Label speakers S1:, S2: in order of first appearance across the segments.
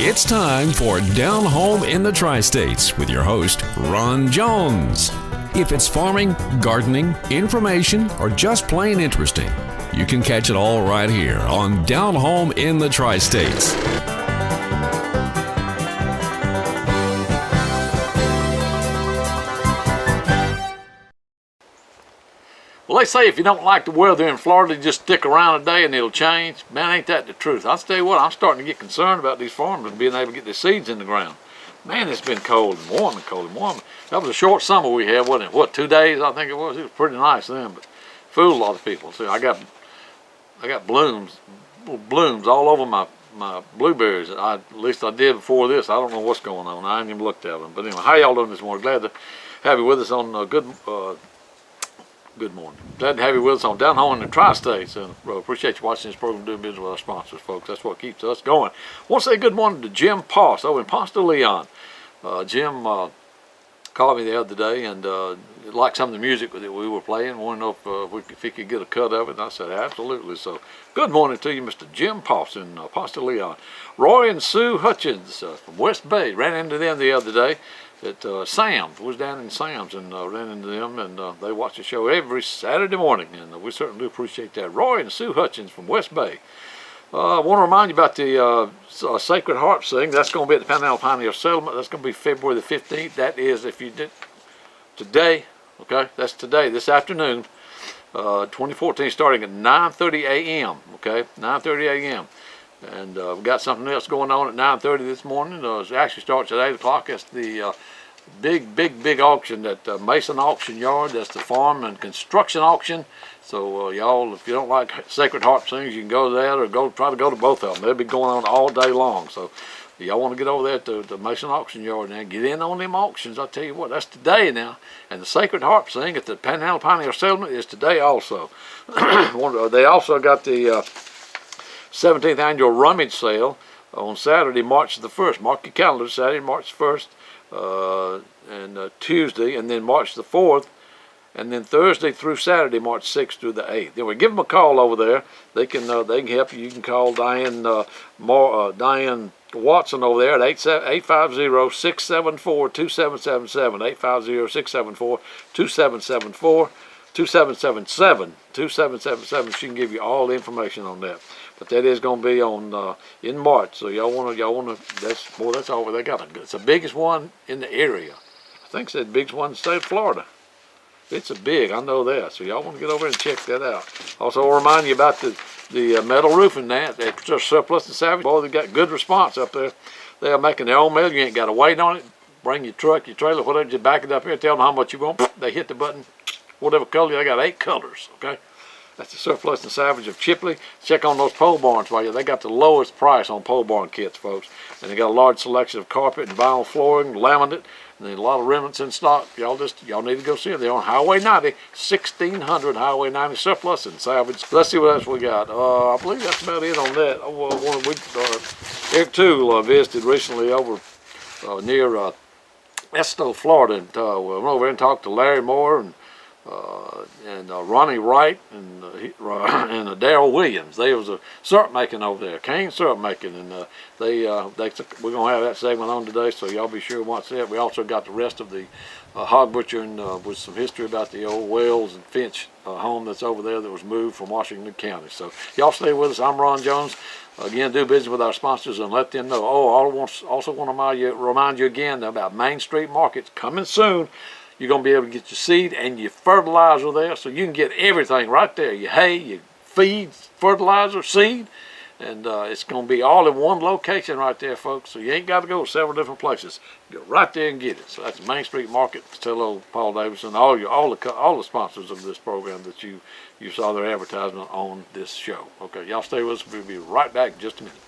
S1: It's time for Down Home in the Tri-States with your host, Ron Jones. If it's farming, gardening, information, or just plain interesting, you can catch it all right here on Down Home in the Tri-States.
S2: Well, they say if you don't like the weather in Florida, just stick around a day and it'll change. Man, ain't that the truth? I'll tell you what, I'm starting to get concerned about these farmers being able to get their seeds in the ground. Man, it's been cold and warm and cold and warm. That was a short summer we had, wasn't it? What, 2 days I think it was? It was pretty nice then, but fooled a lot of people. See, I got blooms all over my blueberries. At least I did before this. I don't know what's going on. I haven't even looked at them. But anyway, how y'all doing this morning? Glad to have you with us on Good morning. Glad to have you with us on Down Home in the Tri-States, and appreciate you watching this program, doing business with our sponsors, folks. That's what keeps us going. I want to say good morning to Jim Poss over in Ponce de Leon. Jim called me the other day and liked some of the music that we were playing. Wanted to know if he could get a cut of it, and I said absolutely. So good morning to you, Mr. Jim Poss in Ponce de Leon. Roy and Sue Hutchins from West Bay, ran into them the other day at Sam's. Was down in Sam's and ran into them, and they watch the show every Saturday morning, and we certainly do appreciate that. Roy and Sue Hutchins from West Bay. I want to remind you about the Sacred Harp Sing. That's going to be at the Panhandle Pioneer Settlement. That's going to be February the 15th. That is, if you did today, okay, that's today, this afternoon, 2014, starting at 9:30 a.m., okay, 9:30 a.m. And we got something else going on at 9:30 this morning. It actually starts at 8 o'clock. It's the big auction at Mason Auction Yard. That's the farm and construction auction. So y'all, if you don't like Sacred Harp Sings, you can go to that or try to go to both of them. They'll be going on all day long. So y'all want to get over there to the Mason Auction Yard and get in on them auctions. I'll tell you what, that's today now. And the Sacred Harp Sing at the Panhandle Pioneer Settlement is today also. They also got the 17th annual rummage sale on Saturday, March the 1st. Mark your calendar, Saturday, March 1st, and Tuesday, and then March the 4th, and then Thursday through Saturday, March 6th through the 8th. Then we give them a call over there. They can help you. You can call Diane Watson over there at 850-674-2777, 850-674-2777, 2777. She can give you all the information on that. But that is going to be on in March. So y'all wanna. That's all they got. It's the biggest one in the area. I think it's the biggest one in the state of Florida. It's a big, I know that. So y'all want to get over and check that out. Also, I'll remind you about the metal roofing now. It's just Surplus and Savage. Boy, they got good response up there. They are making their own metal. You ain't got to wait on it. Bring your truck, your trailer, whatever. Just back it up here. Tell them how much you want. They hit the button. Whatever color. They got 8 colors. Okay. That's the Surplus and Savage of Chipley. Check on those pole barns for you. They got the lowest price on pole barn kits, folks. And they got a large selection of carpet and vinyl flooring, laminate, and then a lot of remnants in stock. Y'all need to go see them. They're on Highway 90, 1600 Highway 90, Surplus and Salvage. Let's see what else we got. I believe that's about it on that. Eric too visited recently over near Esto, Florida, and we went over there and talked to Larry Moore and Ronnie Wright and Darrell Williams. They was a syrup making over there, cane syrup making, and we're gonna have that segment on today. So y'all be sure to watch that. We also got the rest of the hog butchering with some history about the old Wells and Finch home that's over there that was moved from Washington County. So y'all stay with us. I'm Ron Jones. Again, do business with our sponsors and let them know. I also want to remind you again about Main Street Markets coming soon. You're going to be able to get your seed and your fertilizer there, so you can get everything right there. Your hay, your feed, fertilizer, seed, and it's going to be all in one location right there, folks. So you ain't got to go to several different places. Go right there and get it. So that's Main Street Market. Hello, Paul Davidson, all the sponsors of this program that you saw their advertisement on this show. Okay, y'all stay with us. We'll be right back in just a minute.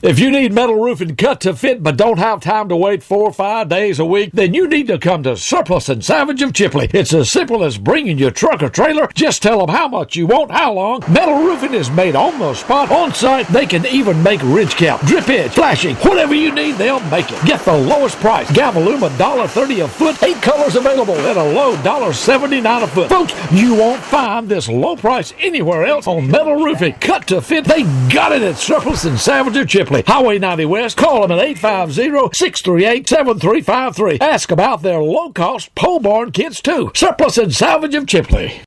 S3: If you need metal roofing cut to fit but don't have time to wait 4 or 5 days a week, then you need to come to Surplus and Savage of Chipley. It's as simple as bringing your truck or trailer. Just tell them how much you want, how long. Metal roofing is made on the spot, on site. They can even make ridge cap, drip edge, flashing. Whatever you need, they'll make it. Get the lowest price. Galvalume $1.30 a foot. 8 colors available at a low $1.79 a foot. Folks, you won't find this low price anywhere else on metal roofing. Cut to fit. They got it at Surplus and Savage of Chipley. Highway 90 West. Call them at 850-638-7353. Ask about their low-cost pole barn kits, too. Surplus and Salvage of Chipley.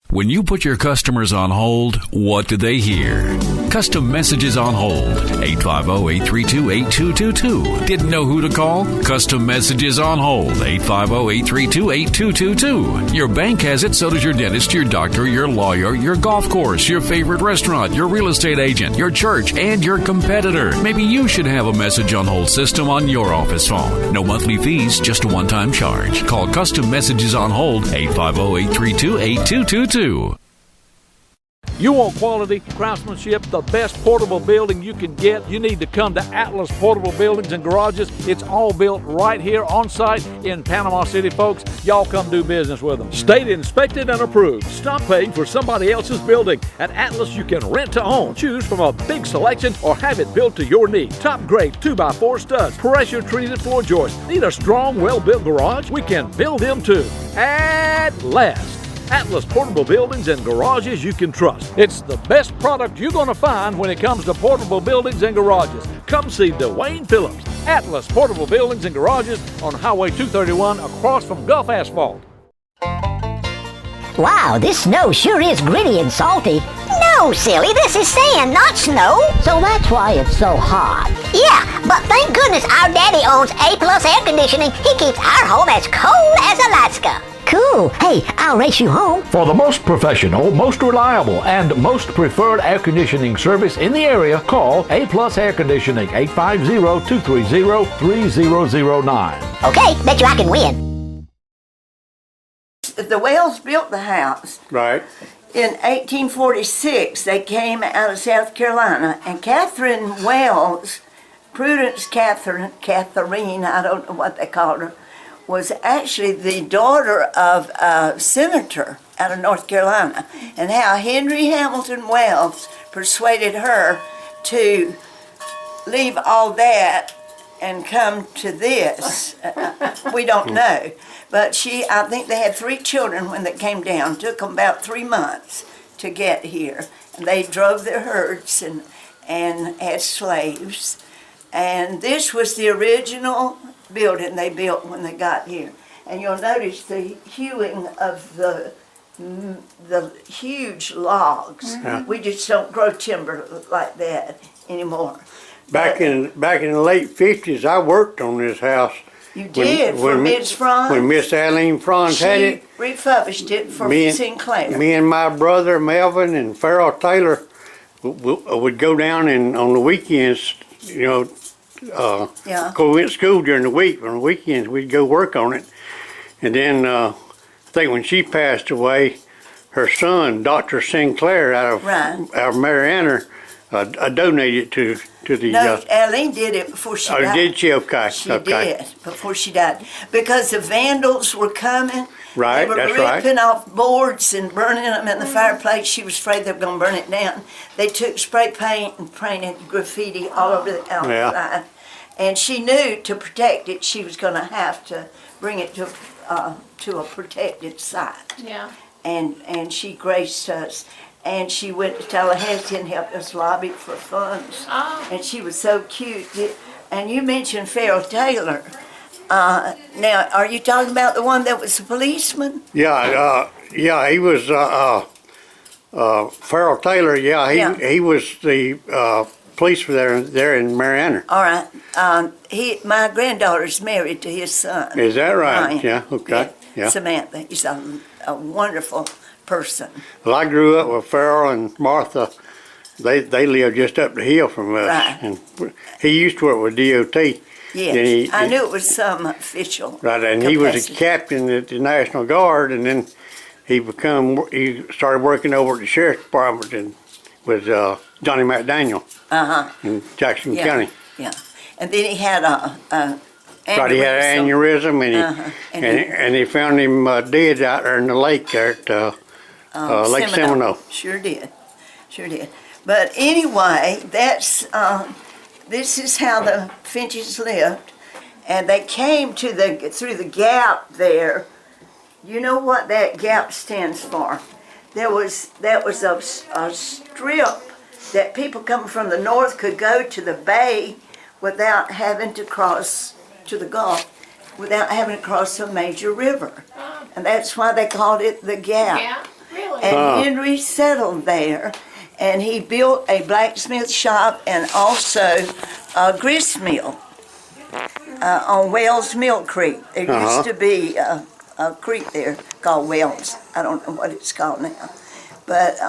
S1: When you put your customers on hold, what do they hear? Custom Messages on Hold. 850-832-8222. Didn't know who to call? Custom Messages on Hold. 850-832-8222. Your bank has it, so does your dentist, your doctor, your lawyer, your golf course, your favorite restaurant, your real estate agent, your church, and your competitor. Maybe you should have a message on hold system on your office phone. No monthly fees, just a one-time charge. Call Custom Messages on Hold. 850-832-8222.
S3: You want quality, craftsmanship, the best portable building you can get? You need to come to Atlas Portable Buildings and Garages. It's all built right here on site in Panama City, folks. Y'all come do business with them. State inspected and approved. Stop paying for somebody else's building. At Atlas, you can rent to own. Choose from a big selection or have it built to your need. Top grade 2x4 studs, pressure treated floor joists. Need a strong, well-built garage? We can build them too. At last. Atlas Portable Buildings and Garages you can trust. It's the best product you're going to find when it comes to portable buildings and garages. Come see Dwayne Phillips. Atlas Portable Buildings and Garages on Highway 231 across from Gulf Asphalt.
S4: Wow, this snow sure is gritty and salty. No, silly, this is sand, not snow. So that's why it's so hot. Yeah, but thank goodness our daddy owns A-Plus Air Conditioning. He keeps our home as cold as Alaska. Cool. Hey, I'll race you home.
S3: For the most professional, most reliable, and most preferred air conditioning service in the area, call A-Plus Air Conditioning, 850-230-3009.
S4: Okay, bet you I can win.
S5: The Wells built the house.
S6: Right.
S5: In 1846, they came out of South Carolina, and Catherine Wells, Prudence Catherine, I don't know what they called her, was actually the daughter of a senator out of North Carolina, and how Henry Hamilton Wells persuaded her to leave all that and come to this. We don't know. But I think they had 3 children when they came down. It took them about 3 months to get here. And they drove their herds and had slaves. And this was the original building they built when they got here. And you'll notice the hewing of the huge logs.
S6: Yeah.
S5: We just don't grow timber like that anymore.
S6: Back in the late 50s, I worked on this house.
S5: You did, for Miss Franz?
S6: When Miss Eileen Franz had it.
S5: She refurbished it for Sinclair.
S6: Me and my brother Melvin and Farrell Taylor would go down and on the weekends, go went to school during the week. On the weekends, we'd go work on it. And then I think when she passed away, her son, Dr. Sinclair, out of Mariana, donated to the.
S5: No, Eileen did it before she died.
S6: Oh, did she? Okay.
S5: She did before she died, because the vandals were coming.
S6: Right,
S5: they were
S6: that's right.
S5: ripping off boards and burning them in the fireplace. She was afraid they were going to burn it down. They took spray paint and painted graffiti all over the outside. Yeah. And she knew to protect it, she was going to have to bring it to a protected site.
S7: Yeah.
S5: And she graced us. And she went to Tallahassee and helped us lobby for funds.
S7: Oh.
S5: And she was so cute. And you mentioned Farrell Taylor. Now, are you talking about the one that was a policeman?
S6: Yeah, he was Farrell Taylor. He was the policeman there in Mariana.
S5: All right. My granddaughter's married to his son.
S6: Is that right?
S5: Ryan.
S6: Yeah. Okay. Yeah.
S5: Samantha. He's a wonderful person.
S6: Well, I grew up with Farrell and Martha. They lived just up the hill from us.
S5: Right.
S6: And he used to work with DOT.
S5: Yes, I knew it was some official.
S6: Right, and he was a captain at the National Guard, and then he started working over at the Sheriff's Department and with Johnny McDaniel in Jackson County.
S5: Yeah. And then he had a
S6: Right, he had an aneurysm, and he found him dead out there in the lake there at Lake Seminole.
S5: Sure did. But anyway, that's this is how the Finches lived, and they came to through the gap there. You know what that gap stands for? That was a strip that people coming from the north could go to the bay without having to cross to the Gulf, without having to cross a major river. And that's why they called it the Gap.
S7: Yeah, really?
S5: And Henry settled there, and he built a blacksmith shop and also a grist mill on Wells Mill Creek. There used to be a creek there called Wells. I don't know what it's called now. But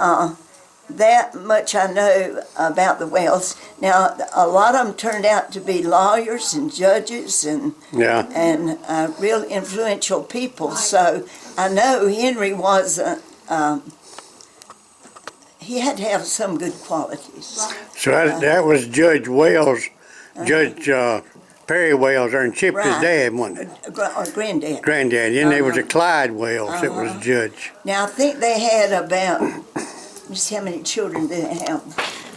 S5: that much I know about the Wells. Now, a lot of them turned out to be lawyers and judges and real influential people. So I know Henry was he had to have some good qualities.
S6: So that was Judge Wells, Judge Perry Wells, and Chip's dad, wasn't it?
S5: Or granddad.
S6: Granddad. Then there was a Clyde Wells that was judge.
S5: Now, I think they had about, let me see how many children they have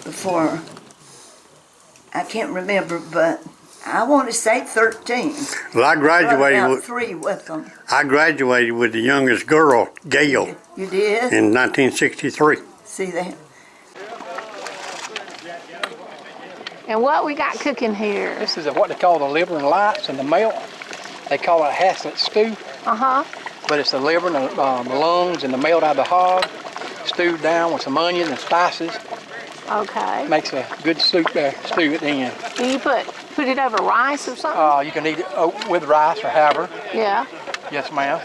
S5: before. I can't remember, but I want to say 13.
S6: Well, I graduated
S5: about
S6: with
S5: 3 with them.
S6: I graduated with the youngest girl, Gail,
S5: You did?
S6: in 1963.
S5: See that?
S7: And what we got cooking here?
S8: This is what they call the liver and lights and the melt. They call it a haslet stew. But it's the liver and the lungs and the melt out of the hog, stewed down with some onions and spices.
S7: Okay.
S8: Makes a good soup there, stew at the end.
S7: Do you put it over rice or something?
S8: You can eat it with rice or however.
S7: Yeah.
S8: Yes, ma'am.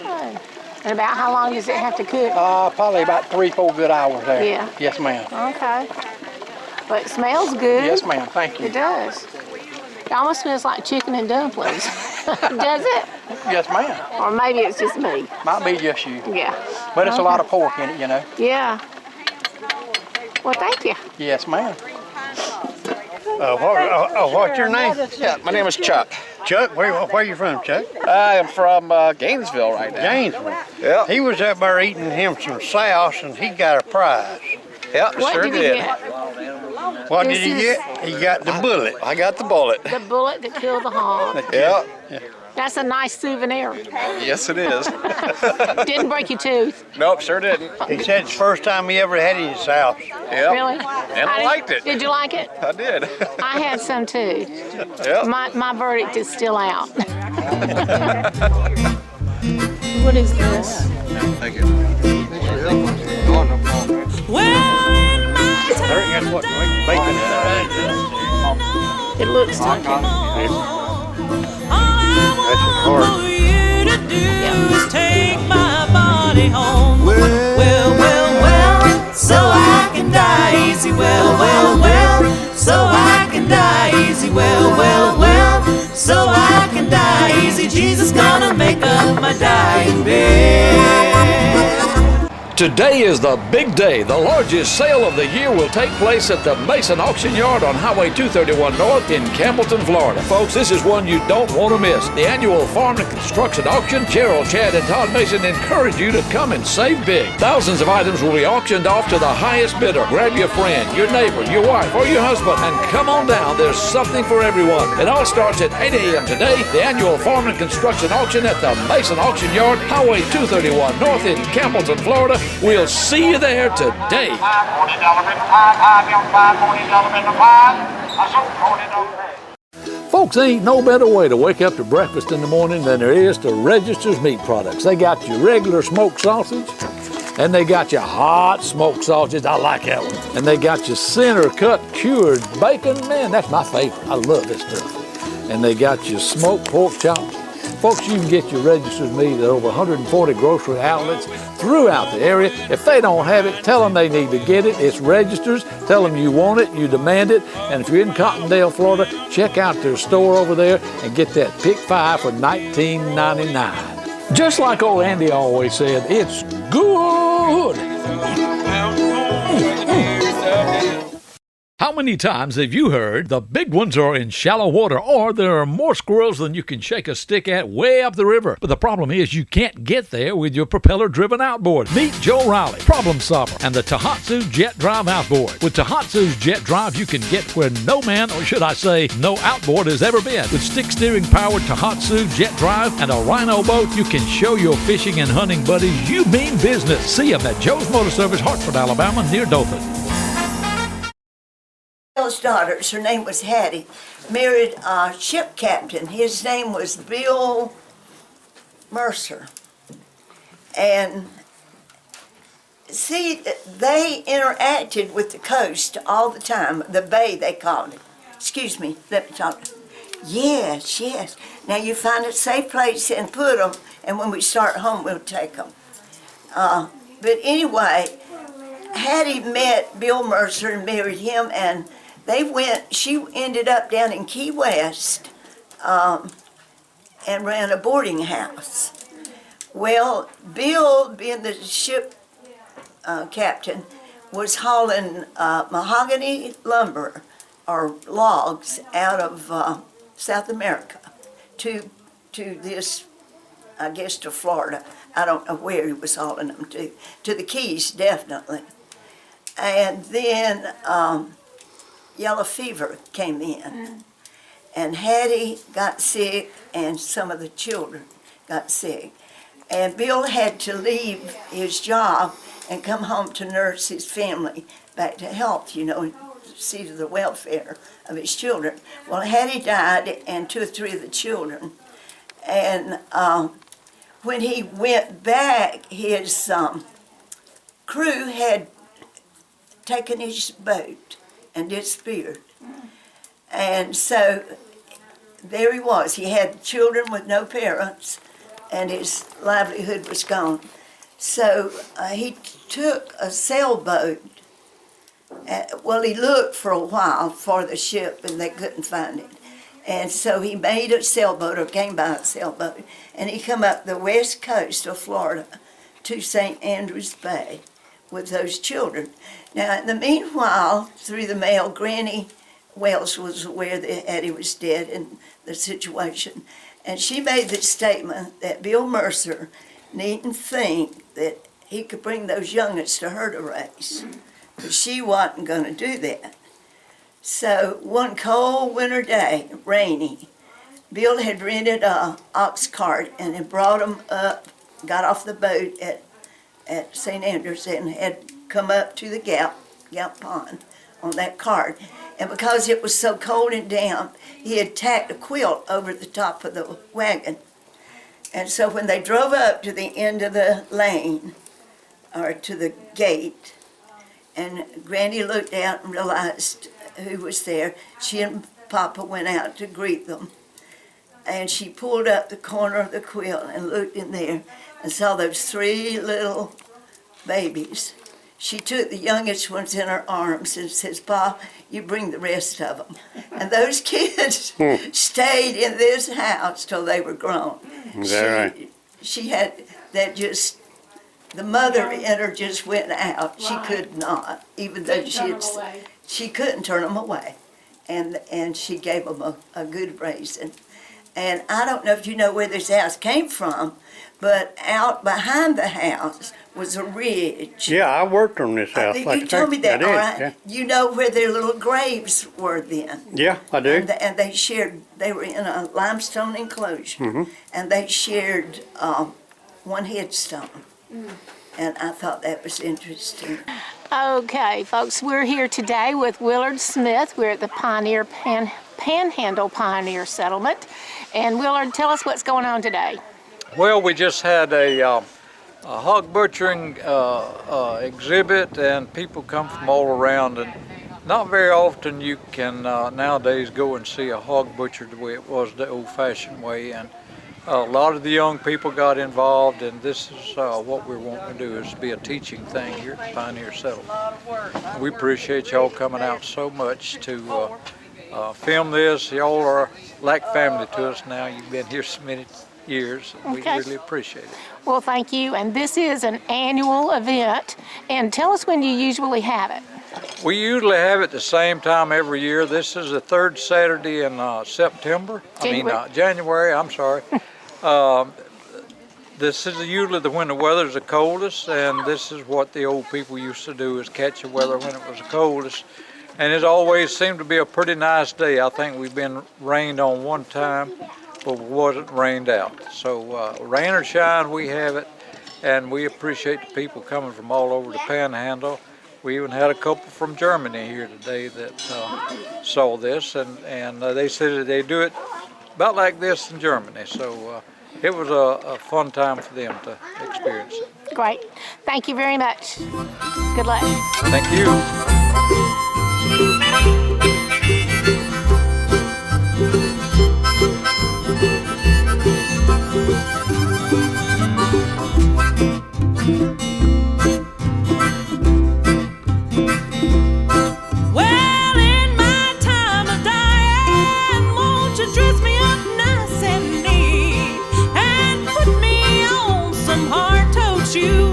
S7: Oh. And about how long does it have to cook?
S8: Probably about 3-4 good hours there.
S7: Yeah.
S8: Yes, ma'am.
S7: Okay. But it smells good.
S8: Yes, ma'am. Thank you.
S7: It does. It almost smells like chicken and dumplings. Does it?
S8: Yes, ma'am.
S7: Or maybe it's just me.
S8: Might be just you.
S7: Yeah.
S8: But it's a lot of pork in it, you know.
S7: Yeah. Well, thank you.
S8: Yes, ma'am.
S6: What's your name?
S9: Yeah, my name is Chuck.
S6: Chuck? Where are you from, Chuck?
S9: I am from Gainesville right now.
S6: Gainesville.
S9: Yeah.
S6: He was up there eating him some sauce, and he got a prize.
S9: Yeah,
S7: What
S9: sure
S7: did he
S9: did.
S7: get?
S6: What
S7: This
S6: did he
S7: is-
S6: get? He got the bullet.
S9: I got the bullet.
S7: The bullet that killed the hog.
S9: Yeah.
S7: That's a nice souvenir.
S9: Yes, it is.
S7: Didn't break your tooth.
S9: Nope, sure didn't.
S6: He said it's the first time he ever had it in his house.
S9: Yeah.
S7: Really?
S9: And I liked it.
S7: Did you like it?
S9: I did.
S7: I had some too.
S9: Yeah.
S7: My verdict is still out. What is this?
S9: Thank you.
S6: That's what bacon is.
S7: It looks like it.
S6: That's his heart.
S10: Take my body home. Well, so I can die easy. Well, so I can die easy. Well, so I can die easy. Jesus gonna make up my dying bed.
S3: Today is the big day. The largest sale of the year will take place at the Mason Auction Yard on Highway 231 North in Campbellton, Florida. Folks, this is one you don't want to miss. The annual Farm and Construction Auction. Gerald, Chad, and Todd Mason encourage you to come and save big. Thousands of items will be auctioned off to the highest bidder. Grab your friend, your neighbor, your wife, or your husband, and come on down. There's something for everyone. It all starts at 8 a.m. today. The annual Farm and Construction Auction at the Mason Auction Yard, Highway 231 North in Campbellton, Florida. We'll see you there today. Folks, there ain't no better way to wake up to breakfast in the morning than there is to Register's Meat Products. They got your regular smoked sausage, and they got your hot smoked sausage. I like that one. And they got your center cut cured bacon. Man, that's my favorite. I love this stuff. And they got your smoked pork chops. Folks, you can get your Register's Meat at over 140 grocery outlets throughout the area. If they don't have it, tell them they need to get it. It's Register's. Tell them you want it, you demand it. And if you're in Cottondale, Florida, check out their store over there and get that Pick 5 for $19.99. Just like old Andy always said, it's good. How many times have you heard the big ones are in shallow water, or there are more squirrels than you can shake a stick at way up the river? But the problem is you can't get there with your propeller-driven outboard. Meet Joe Riley, problem solver, and the Tohatsu Jet Drive outboard. With Tohatsu's Jet Drive, you can get where no man, or should I say, no outboard has ever been. With stick-steering powered Tohatsu Jet Drive and a Rhino boat, you can show your fishing and hunting buddies you mean business. See them at Joe's Motor Service, Hartford, Alabama, near Dothan.
S5: Bill's daughters, her name was Hattie, married a ship captain. His name was Bill Mercer. And see, they interacted with the coast all the time, the bay they called it. Excuse me, let me talk. Yes, yes. Now you find a safe place and put them, and when we start home, we'll take them. But anyway, Hattie met Bill Mercer and married him, and she ended up down in Key West and ran a boarding house. Well, Bill, being the ship captain, was hauling mahogany lumber or logs out of South America to this, I guess, to Florida. I don't know where he was hauling them to the Keys, definitely. And then yellow fever came in, and Hattie got sick, and some of the children got sick. And Bill had to leave his job and come home to nurse his family back to health, see to the welfare of his children. Well, Hattie died, and 2 or 3 of the children. And when he went back, his crew had taken his boat and disappeared. And so there he was. He had children with no parents, and his livelihood was gone. So he took a sailboat. Well, he looked for a while for the ship, and they couldn't find it. And so he made a sailboat, or came by a sailboat, and he come up the west coast of Florida to St. Andrews Bay with those children. Now, in the meanwhile, through the mail, Granny Wells was aware that Hattie was dead in the situation. And she made the statement that Bill Mercer needn't think that he could bring those youngins to her to race, but she wasn't going to do that. So one cold winter day, rainy, Bill had rented a ox cart and had brought them up, got off the boat at St. Andrews and had come up to the Gap Pond on that cart. And because it was so cold and damp, he had tacked a quilt over the top of the wagon. And so when they drove up to the end of the lane, or to the gate, and Granny looked out and realized who was there, she and Papa went out to greet them. And she pulled up the corner of the quilt and looked in there and saw those 3 little babies. She took the youngest ones in her arms and says, "Pa, you bring the rest of them." And those kids stayed in this house till they were grown.
S6: Is that right?
S5: She had that just, the mother in her just went out. She could not, even though she couldn't turn them away. And she gave them a good raising. And I don't know if you know where this house came from, but out behind the house was a ridge.
S6: Yeah, I worked on this house.
S5: You told me that, all right?
S6: Yeah.
S5: You know where their little graves were then.
S6: Yeah, I do.
S5: And they were in a limestone enclosure, and they shared one headstone. And I thought that was interesting.
S7: Okay, folks, we're here today with Willard Smith. We're at the Panhandle Pioneer Settlement. And Willard, tell us what's going on today.
S11: Well, we just had a hog butchering exhibit, and people come from all around, and not very often you can nowadays go and see a hog butchered the way it was the old-fashioned way. And a lot of the young people got involved, and this is what we're wanting to do, is be a teaching thing here at the Pioneer Settlement. We appreciate y'all coming out so much to film this. Y'all are like family to us now. You've been here so many years, and we really appreciate it.
S7: Well, thank you. And this is an annual event. And tell us when you usually have it.
S11: We usually have it the same time every year. This is the third Saturday in September. January, I'm sorry. This is usually when the weather's the coldest, and this is what the old people used to do, is catch the weather when it was the coldest. And it always seemed to be a pretty nice day. I think we've been rained on one time, but wasn't rained out. So rain or shine, we have it, and we appreciate the people coming from all over the Panhandle. We even had a couple from Germany here today that saw this, and they said that they do it about like this in Germany. So it was a fun time for them to experience it.
S7: Great. Thank you very much. Good luck.
S11: Thank you.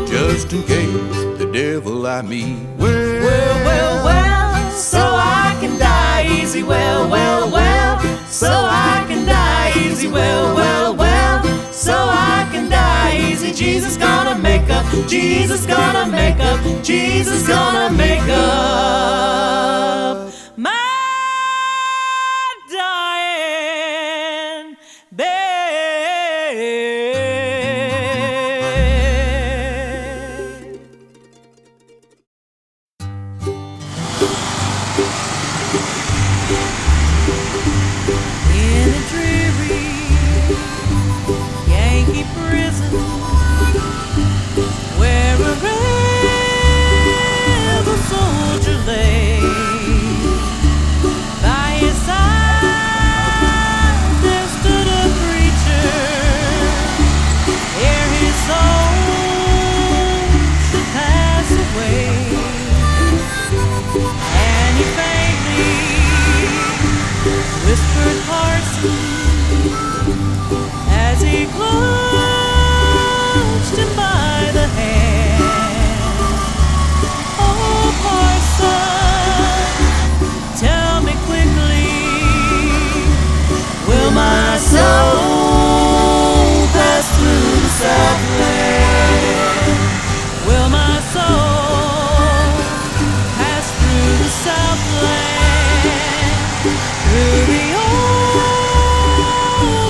S10: Just in case the devil I meet. Well, so I can die easy. Well, so I can die easy. Well, so I can die easy. Jesus gonna make up. Jesus gonna make up. Jesus gonna make up my dying bed. As he clutched him by the hand. Oh, parson, tell me quickly, will my soul pass through the Southland? Will my soul pass through the Southland? Through the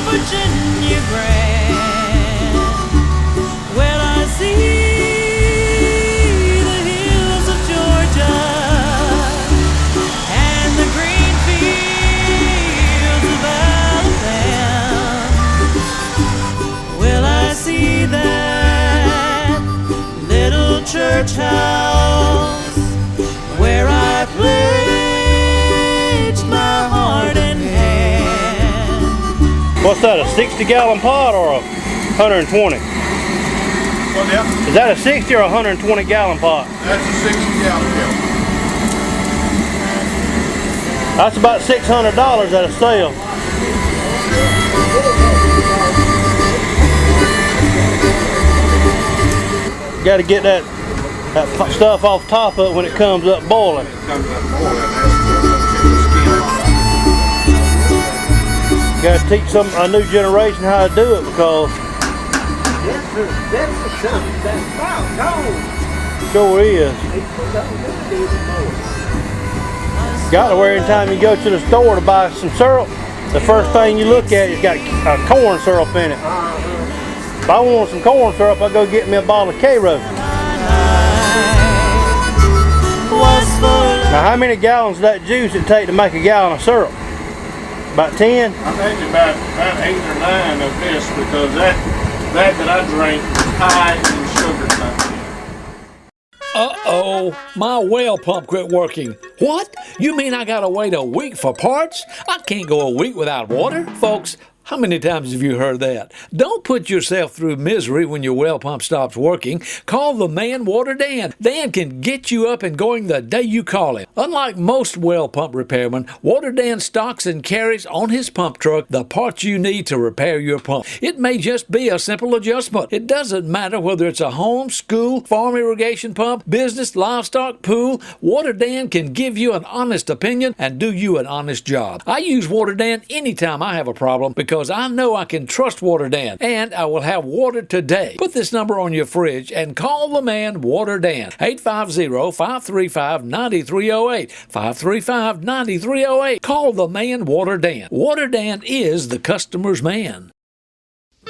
S10: Virginia Grand, when I see the hills of Georgia and the green fields of Alabama, will I see that little church house where I pledged my heart and hand.
S12: What's that, a 60-gallon pot or a 120?
S9: Well, yeah.
S12: Is that a 60 or a 120-gallon pot?
S9: That's a 60-gallon pot.
S12: That's about $600 at a sale. Got to get that stuff off top of it when it comes up boiling. Got to teach a new generation how to do it, because sure is. Got to where anytime you go to the store to buy some syrup, the first thing you look at is got corn syrup in it. If I want some corn syrup, I go get me a bottle of K-Row. Now, how many gallons of that juice it take to make a gallon of syrup? About 10?
S9: I think about 8 or 9 of this, because that I drank was high in sugar content.
S3: Uh-oh, my well pump quit working. What? You mean I gotta wait a week for parts? I can't go a week without water. Folks, How many times have you heard that? Don't put yourself through misery when your well pump stops working. Call the man Water Dan. Dan can get you up and going the day you call him. Unlike most well pump repairmen, Water Dan stocks and carries on his pump truck the parts you need to repair your pump. It may just be a simple adjustment. It doesn't matter whether it's a home, school, farm irrigation pump, business, livestock, pool. Water Dan can give you an honest opinion and do you an honest job. I use Water Dan anytime I have a problem because I know I can trust Water Dan, and I will have water today. Put this number on your fridge and call the man Water Dan. 850-535-9308. 535-9308. Call the man Water Dan. Water Dan is the customer's man.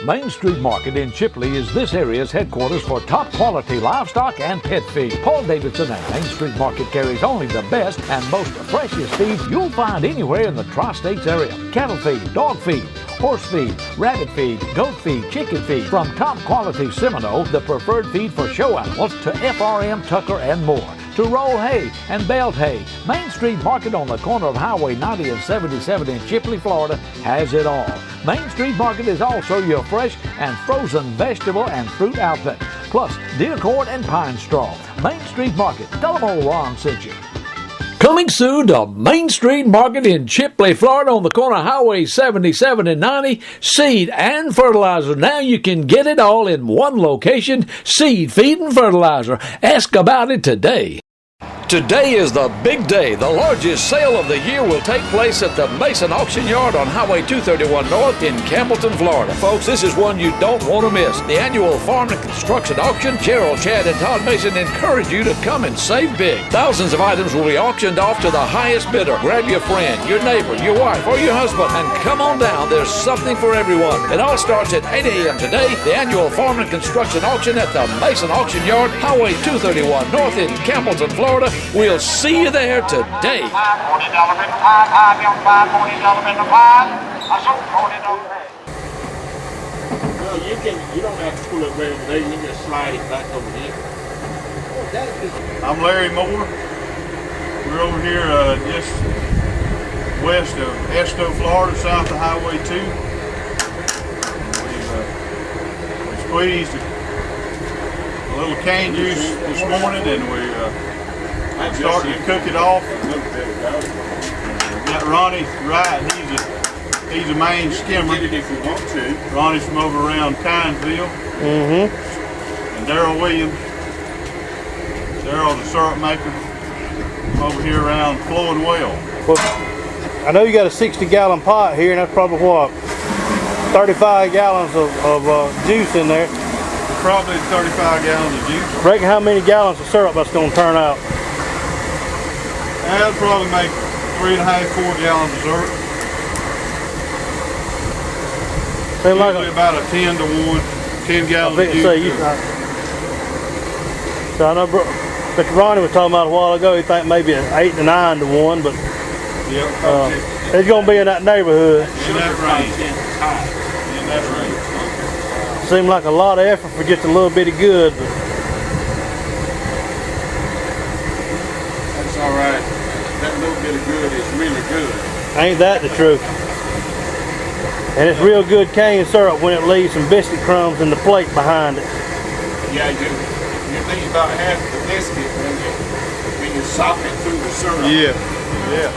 S3: Main Street Market in Chipley is this area's headquarters for top quality livestock and pet feed. Paul Davidson and Main Street Market carries only the best and most freshest feed you'll find anywhere in the Tri-States area. Cattle feed, dog feed, horse feed, rabbit feed, goat feed, chicken feed. From top quality Seminole, the preferred feed for show animals, to FRM, Tucker, and more. To roll hay and baled hay, Main Street Market on the corner of Highway 90 and 77 in Chipley, Florida has it all. Main Street Market is also your fresh and frozen vegetable and fruit outlet, plus deer cord and pine straw. Main Street Market, tell them old Ron sent you. Coming soon to Main Street Market in Chipley, Florida on the corner of Highway 77 and 90, seed and fertilizer. Now you can get it all in one location, seed, feed, and fertilizer. Ask about it today. Today is the big day. The largest sale of the year will take place at the Mason Auction Yard on Highway 231 North in Campbellton, Florida. Folks, this is one you don't want to miss. The annual Farm and Construction Auction. Cheryl, Chad, and Todd Mason encourage you to come and save big. Thousands of items will be auctioned off to the highest bidder. Grab your friend, your neighbor, your wife, or your husband, and come on down. There's something for everyone. It all starts at 8 a.m. today. The annual Farm and Construction Auction at the Mason Auction Yard, Highway 231 North in Campbellton, Florida. We'll see you there today.
S9: Well, you don't have to pull it right over there. You can just slide it back over here. I'm Larry Moore. We're over here just west of Esto, Florida, south of Highway 2. We squeezed a little cane juice this morning, and we're starting to cook it off. Got Ronnie Wright. He's a main skimmer. Get it if you want to. Ronnie's from over around Kinesville. And Darrell Williams. Darrell's a syrup maker over here around Flowing Well.
S12: Well, I know you got a 60-gallon pot here, and that's probably what, 35 gallons of juice in there.
S9: Probably 35 gallons of juice.
S12: Reckon how many gallons of syrup that's going to turn out?
S9: That'll probably make 3.5, 4 gallons of syrup.
S12: Seems like
S9: about a 10 to 1, 10 gallons of juice.
S12: So I know Mr. Ronnie was talking about a while ago, he think maybe an 8 to 9 to 1, but it's going to be in that neighborhood.
S9: In that range. In that range.
S12: Seemed like a lot of effort for just a little bit of good, but
S9: that's all right. That little bit of good is really good.
S12: Ain't that the truth? And it's real good cane syrup when it leaves some biscuit crumbs in the plate behind it.
S9: Yeah, you leave about half of the biscuit when you sop it through the syrup. Yeah, yeah.